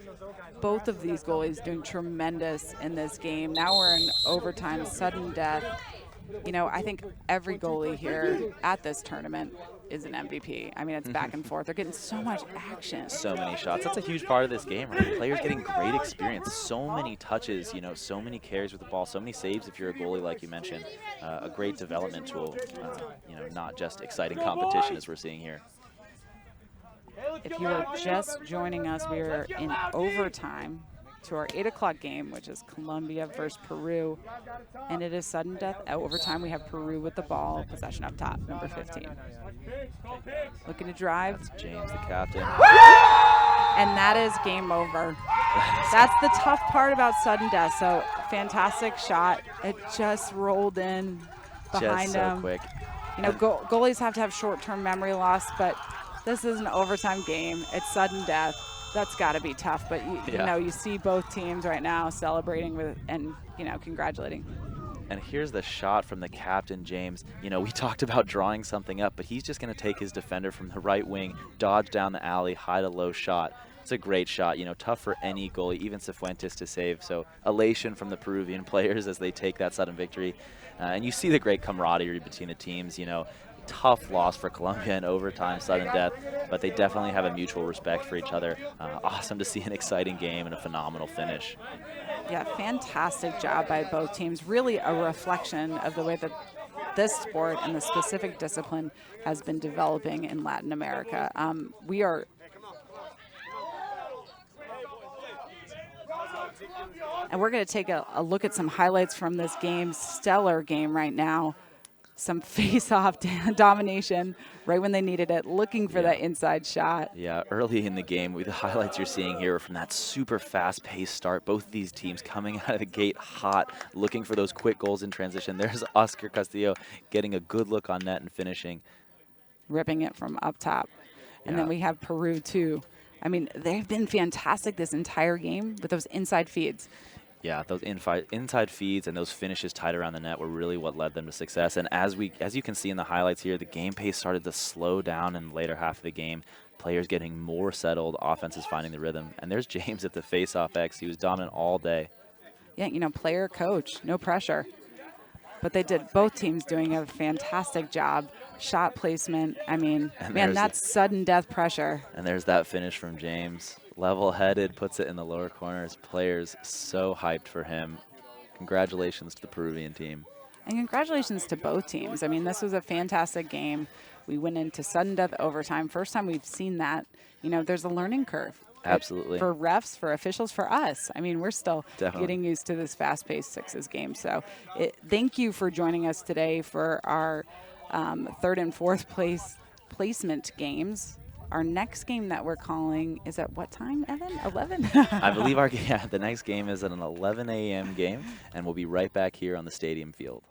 Both of these goalies doing tremendous in this game. Now we're in overtime, sudden death. I think every goalie here at this tournament is an MVP. I mean, it's back and forth. They're getting so much action. So many shots. That's a huge part of this game, right? Players getting great experience. So many touches, so many carries with the ball, so many saves if you're a goalie, like you mentioned. A great development tool, not just exciting competition as we're seeing here. If you are just joining us, we are in overtime to our 8 o'clock game, which is Colombia versus Peru. And it is sudden death. At overtime, we have Peru with the ball, possession up top, number 15. Looking to drive. That's James, the captain. And that is game over. That's the tough part about sudden death. So fantastic shot. It just rolled in behind him. So quick. Goalies have to have short-term memory loss, but this is an overtime game. It's sudden death. That's got to be tough, but you see both teams right now celebrating and congratulating. And here's the shot from the captain, James. You know, we talked about drawing something up, but he's just going to take his defender from the right wing, dodge down the alley, hide a low shot. It's a great shot, you know, tough for any goalie, even Fuentes to save. So elation from the Peruvian players as they take that sudden victory. And you see the great camaraderie between the teams, you know. Tough loss for Colombia in overtime, sudden death, but they definitely have a mutual respect for each other. Awesome to see an exciting game and a phenomenal finish. Yeah, fantastic job by both teams. Really a reflection of the way that this sport and the specific discipline has been developing in Latin America. We are and we're going to take a look at some highlights from this game. Stellar game right now. Some face-off domination right when they needed it, looking for that inside shot. Yeah, early in the game, the highlights you're seeing here are from that super fast-paced start. Both of these teams coming out of the gate hot, looking for those quick goals in transition. There's Oscar Castillo getting a good look on net and finishing. Ripping it from up top. And then we have Peru, too. I mean, they've been fantastic this entire game with those inside feeds. Yeah, those inside feeds and those finishes tied around the net were really what led them to success. And as you can see in the highlights here, the game pace started to slow down in the later half of the game. Players getting more settled, offenses finding the rhythm. And there's James at the face-off X. He was dominant all day. Yeah, you know, player, coach, no pressure. But they did, both teams doing a fantastic job. Shot placement, I mean, man, that's sudden death pressure. And there's that finish from James. Level-headed, puts it in the lower corners. Players so hyped for him. Congratulations to the Peruvian team. And congratulations to both teams. I mean, this was a fantastic game. We went into sudden death overtime. First time we've seen that. You know, there's a learning curve. Absolutely. For refs, for officials, for us. I mean, we're still Definitely getting used to this fast-paced sixes game. So thank you for joining us today for our third and fourth place placement games. Our next game that we're calling is at what time, Evan? 11? I believe the next game is at an 11 a.m. game, and we'll be right back here on the stadium field.